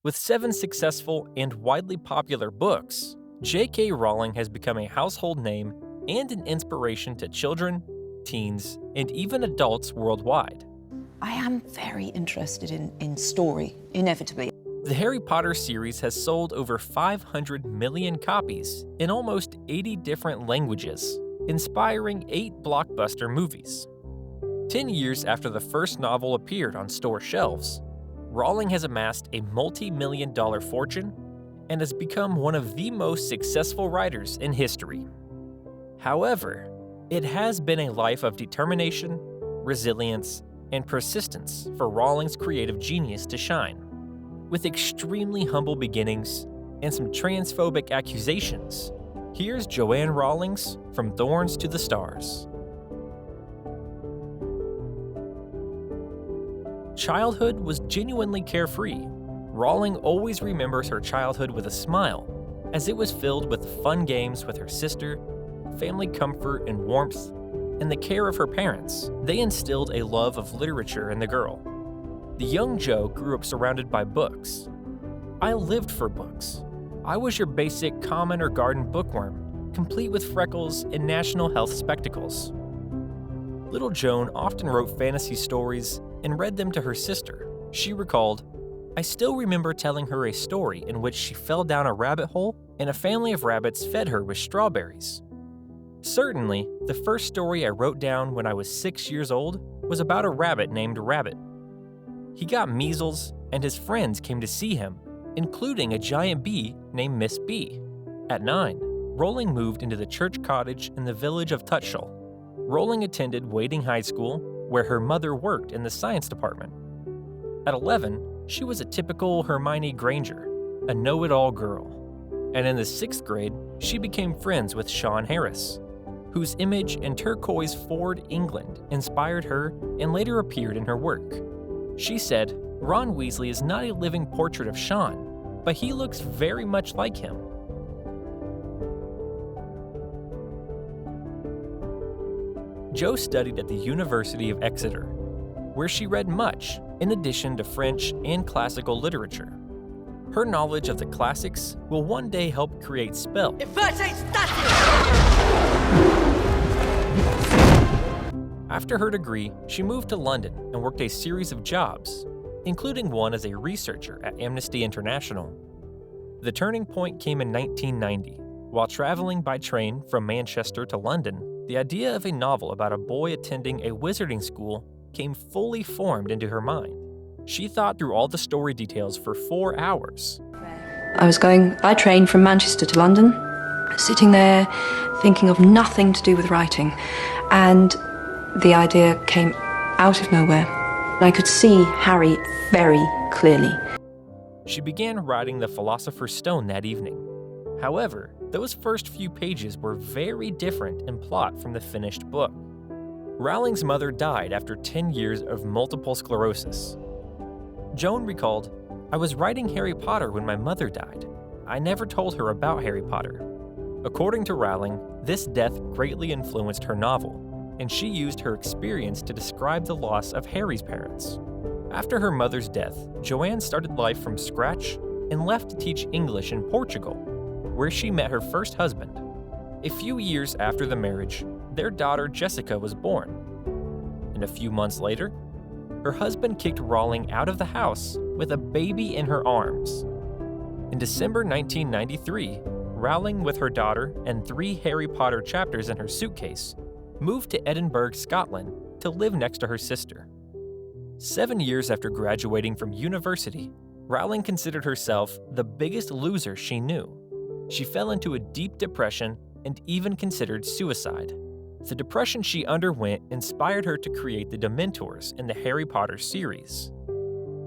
With 7 successful and widely popular books, J.K. Rowling has become a household name and an inspiration to children, teens, and even adults worldwide. I am very interested in story, inevitably. The Harry Potter series has sold over 500 million copies in almost 80 different languages, inspiring 8 blockbuster movies. 10 years after the first novel appeared on store shelves, Rowling has amassed a multi-million-dollar fortune and has become one of the most successful writers in history. However, it has been a life of determination, resilience, and persistence for Rowling's creative genius to shine. With extremely humble beginnings and some transphobic accusations, here's Joanne Rawlings from Thorns to the Stars. Childhood was genuinely carefree. Rowling always remembers her childhood with a smile, as it was filled with fun games with her sister, family comfort and warmth, and the care of her parents. They instilled a love of literature in the girl. The young Jo grew up surrounded by books. I lived for books. I was your basic common or garden bookworm, complete with freckles and national health spectacles. Little Joan often wrote fantasy stories and read them to her sister. She recalled, "I still remember telling her a story in which she fell down a rabbit hole and a family of rabbits fed her with strawberries." Certainly, the first story I wrote down when I was 6 years old was about a rabbit named Rabbit. He got measles, and his friends came to see him, including a giant bee named Miss B. At 9, Rowling moved into the church cottage in the village of Tutshall. Rowling attended Wading High School, where her mother worked in the science department. At 11, she was a typical Hermione Granger, a know-it-all girl. And in the 6th grade, she became friends with Sean Harris, whose image in turquoise Ford England inspired her and later appeared in her work. She said, "Ron Weasley is not a living portrait of Sean, but he looks very much like him." Jo studied at the University of Exeter, where she read much, in addition to French and classical literature. Her knowledge of the classics will one day help create spells. After her degree, she moved to London and worked a series of jobs, including one as a researcher at Amnesty International. The turning point came in 1990. While traveling by train from Manchester to London, the idea of a novel about a boy attending a wizarding school came fully formed into her mind. She thought through all the story details for 4 hours. I was going by train from Manchester to London, sitting there thinking of nothing to do with writing, and the idea came out of nowhere. I could see Harry very clearly. She began writing The Philosopher's Stone that evening. However, those first few pages were very different in plot from the finished book. Rowling's mother died after 10 years of multiple sclerosis. Joan recalled, "I was writing Harry Potter when my mother died. I never told her about Harry Potter." According to Rowling, this death greatly influenced her novel, and she used her experience to describe the loss of Harry's parents. After her mother's death, Joanne started life from scratch and left to teach English in Portugal, where she met her first husband. A few years after the marriage, their daughter Jessica was born. And a few months later, her husband kicked Rowling out of the house with a baby in her arms. In December 1993, Rowling, with her daughter and 3 Harry Potter chapters in her suitcase, moved to Edinburgh, Scotland, to live next to her sister. 7 years after graduating from university, Rowling considered herself the biggest loser she knew. She fell into a deep depression and even considered suicide. The depression she underwent inspired her to create the Dementors in the Harry Potter series.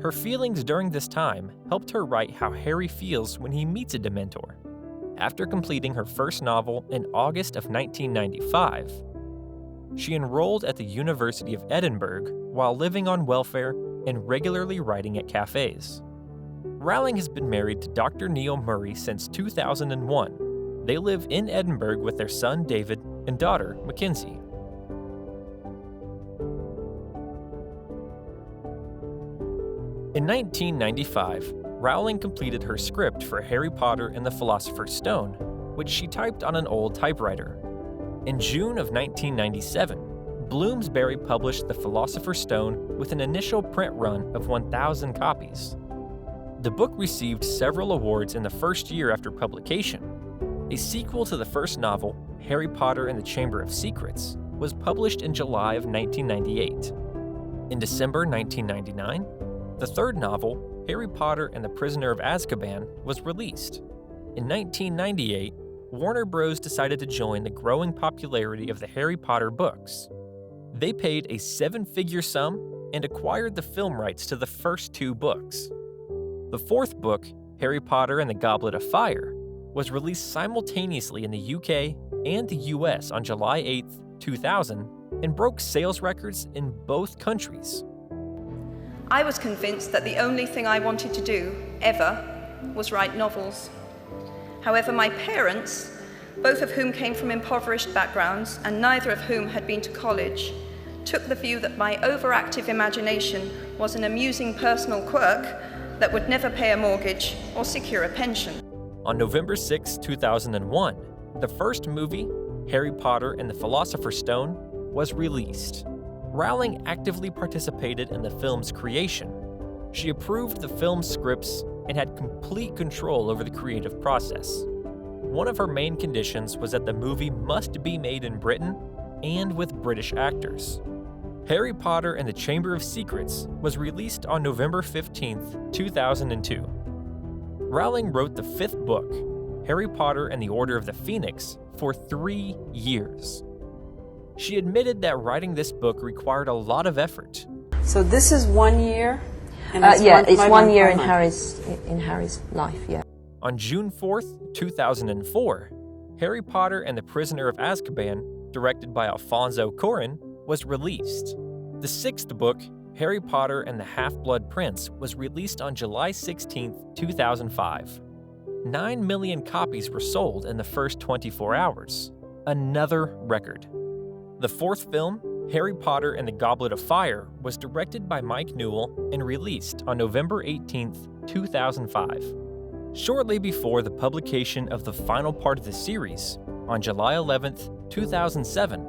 Her feelings during this time helped her write how Harry feels when he meets a Dementor. After completing her first novel in August of 1995, she enrolled at the University of Edinburgh while living on welfare and regularly writing at cafes. Rowling has been married to Dr. Neil Murray since 2001. They live in Edinburgh with their son David and daughter Mackenzie. In 1995, Rowling completed her script for Harry Potter and the Philosopher's Stone, which she typed on an old typewriter. In June of 1997, Bloomsbury published The Philosopher's Stone with an initial print run of 1,000 copies. The book received several awards in the first year after publication. A sequel to the first novel, Harry Potter and the Chamber of Secrets, was published in July of 1998. In December 1999, the third novel, Harry Potter and the Prisoner of Azkaban, was released. In 1998, Warner Bros. Decided to join the growing popularity of the Harry Potter books. They paid a seven-figure sum and acquired the film rights to the first two books. The fourth book, Harry Potter and the Goblet of Fire, was released simultaneously in the UK and the US on July 8, 2000, and broke sales records in both countries. I was convinced that the only thing I wanted to do, ever, was write novels. However, my parents, both of whom came from impoverished backgrounds and neither of whom had been to college, took the view that my overactive imagination was an amusing personal quirk that would never pay a mortgage or secure a pension. On November 6, 2001, the first movie, Harry Potter and the Philosopher's Stone, was released. Rowling actively participated in the film's creation. She approved the film's scripts and had complete control over the creative process. One of her main conditions was that the movie must be made in Britain and with British actors. Harry Potter and the Chamber of Secrets was released on November 15, 2002. Rowling wrote the fifth book, Harry Potter and the Order of the Phoenix, for 3 years. She admitted that writing this book required a lot of effort. So this is 1 year? And It's 1 year in Harry's life, yeah. On June 4, 2004, Harry Potter and the Prisoner of Azkaban, directed by Alfonso Cuarón, was released. The sixth book, Harry Potter and the Half-Blood Prince, was released on July 16, 2005. 9 million copies were sold in the first 24 hours, another record. The fourth film, Harry Potter and the Goblet of Fire, was directed by Mike Newell and released on November 18, 2005. Shortly before the publication of the final part of the series, on July 11, 2007,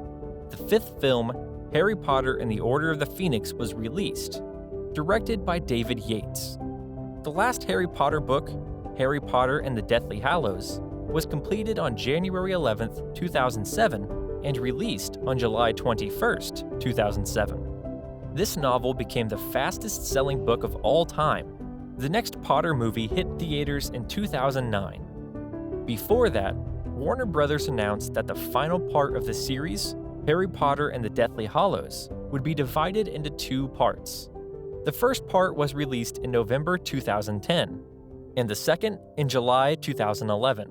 the fifth film, Harry Potter and the Order of the Phoenix, was released, directed by David Yates. The last Harry Potter book, Harry Potter and the Deathly Hallows, was completed on January 11, 2007, and released on July 21, 2007. This novel became the fastest-selling book of all time. The next Potter movie hit theaters in 2009. Before that, Warner Bros. Announced that the final part of the series, Harry Potter and the Deathly Hallows, would be divided into 2 parts. The first part was released in November 2010, and the second in July 2011.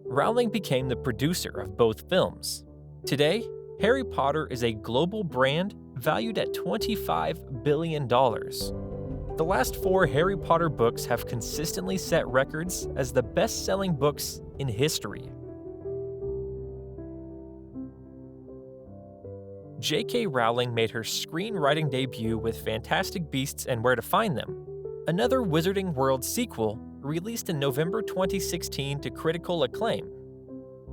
Rowling became the producer of both films. Today, Harry Potter is a global brand valued at $25 billion. The last 4 Harry Potter books have consistently set records as the best-selling books in history. J.K. Rowling made her screenwriting debut with Fantastic Beasts and Where to Find Them, another Wizarding World sequel released in November 2016 to critical acclaim.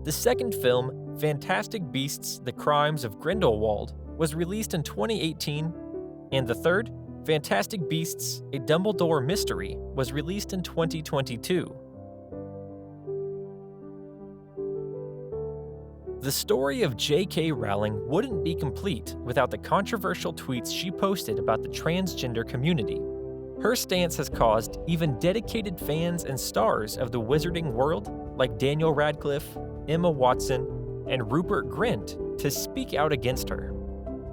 The second film, Fantastic Beasts: The Crimes of Grindelwald, was released in 2018, and the third, Fantastic Beasts: A Dumbledore Mystery, was released in 2022. The story of J.K. Rowling wouldn't be complete without the controversial tweets she posted about the transgender community. Her stance has caused even dedicated fans and stars of the Wizarding World, like Daniel Radcliffe, Emma Watson, and Rupert Grint, to speak out against her.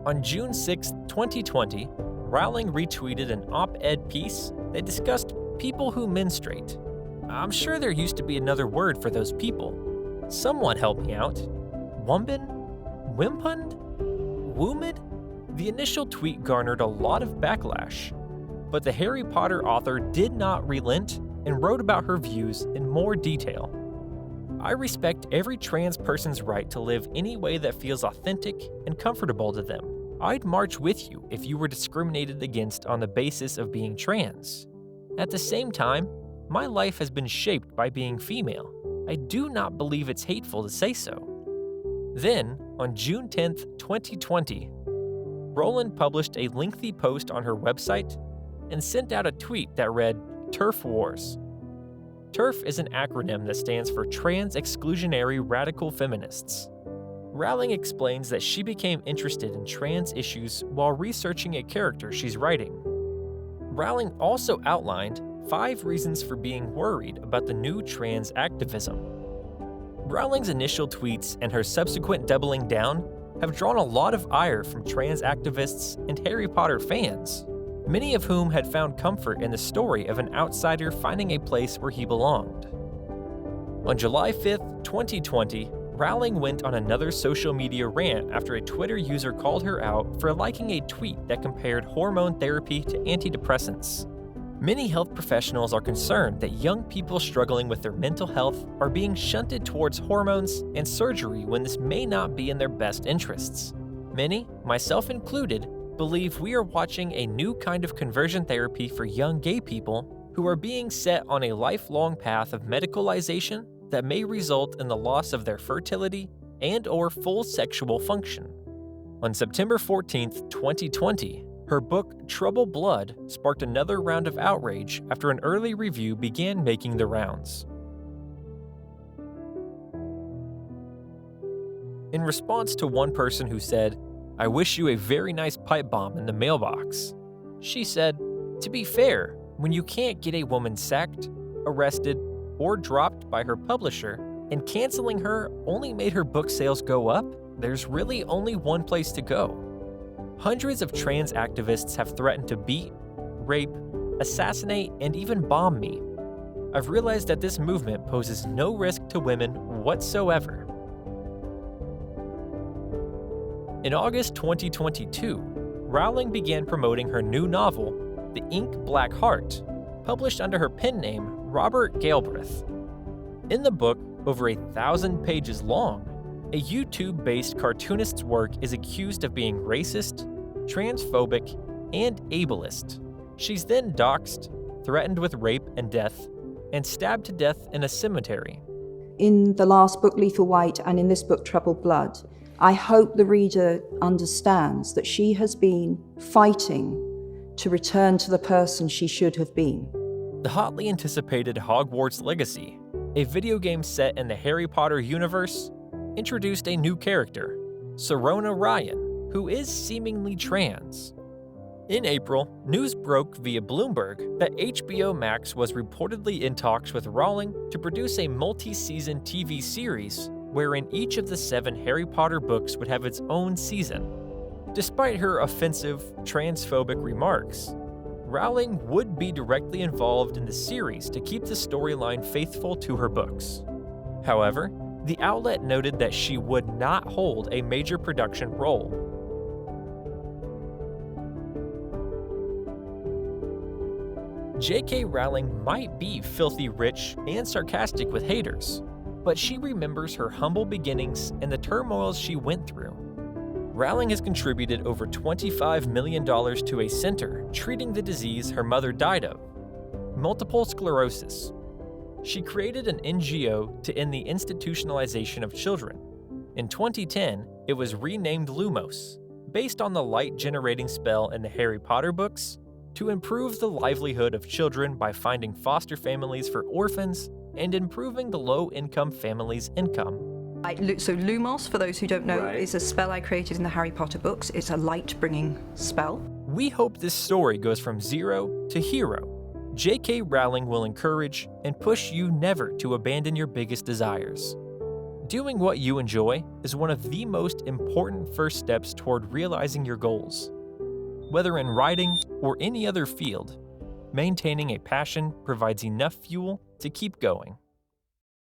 On June 6, 2020, Rowling retweeted an op-ed piece that discussed people who menstruate. I'm sure there used to be another word for those people. Someone help me out. Wumbin? Wimpund? Woomid? The initial tweet garnered a lot of backlash, but the Harry Potter author did not relent and wrote about her views in more detail. I respect every trans person's right to live any way that feels authentic and comfortable to them. I'd march with you if you were discriminated against on the basis of being trans. At the same time, my life has been shaped by being female. I do not believe it's hateful to say so." Then, on June 10th, 2020, Rowling published a lengthy post on her website and sent out a tweet that read, "TERF Wars." TERF is an acronym that stands for Trans Exclusionary Radical Feminists. Rowling explains that she became interested in trans issues while researching a character she's writing. Rowling also outlined 5 reasons for being worried about the new trans activism. Rowling's initial tweets and her subsequent doubling down have drawn a lot of ire from trans activists and Harry Potter fans, many of whom had found comfort in the story of an outsider finding a place where he belonged. On July 5th, 2020, Rowling went on another social media rant after a Twitter user called her out for liking a tweet that compared hormone therapy to antidepressants. Many health professionals are concerned that young people struggling with their mental health are being shunted towards hormones and surgery when this may not be in their best interests. Many, myself included, believe we are watching a new kind of conversion therapy for young gay people who are being set on a lifelong path of medicalization that may result in the loss of their fertility and/or full sexual function. On September 14th, 2020, her book Trouble Blood sparked another round of outrage after an early review began making the rounds. In response to one person who said, "I wish you a very nice pipe bomb in the mailbox," she said, "To be fair, when you can't get a woman sacked, arrested, or dropped by her publisher, and canceling her only made her book sales go up, there's really only one place to go." Hundreds of trans activists have threatened to beat, rape, assassinate, and even bomb me. I've realized that this movement poses no risk to women whatsoever. In August 2022, Rowling began promoting her new novel, The Ink Black Heart, published under her pen name Robert Galbraith. In the book, over 1,000 pages long, a YouTube-based cartoonist's work is accused of being racist, transphobic, and ableist. She's then doxxed, threatened with rape and death, and stabbed to death in a cemetery. In the last book, Lethal White, and in this book, Troubled Blood, I hope the reader understands that she has been fighting to return to the person she should have been. The hotly anticipated Hogwarts Legacy, a video game set in the Harry Potter universe, introduced a new character, Serona Ryan, who is seemingly trans. In April, news broke via Bloomberg that HBO Max was reportedly in talks with Rowling to produce a multi-season TV series wherein each of the 7 Harry Potter books would have its own season. Despite her offensive, transphobic remarks, Rowling would be directly involved in the series to keep the storyline faithful to her books. However, the outlet noted that she would not hold a major production role. J.K. Rowling might be filthy rich and sarcastic with haters, but she remembers her humble beginnings and the turmoils she went through. Rowling has contributed over $25 million to a center treating the disease her mother died of, multiple sclerosis. She created an NGO to end the institutionalization of children. In 2010, it was renamed Lumos, based on the light-generating spell in the Harry Potter books, to improve the livelihood of children by finding foster families for orphans and improving the low-income families' income. So Lumos, for those who don't know, Right. is a spell I created in the Harry Potter books. It's a light-bringing spell. We hope this story goes from zero to hero. J.K. Rowling will encourage and push you never to abandon your biggest desires. Doing what you enjoy is one of the most important first steps toward realizing your goals. Whether in writing or any other field, maintaining a passion provides enough fuel to keep going.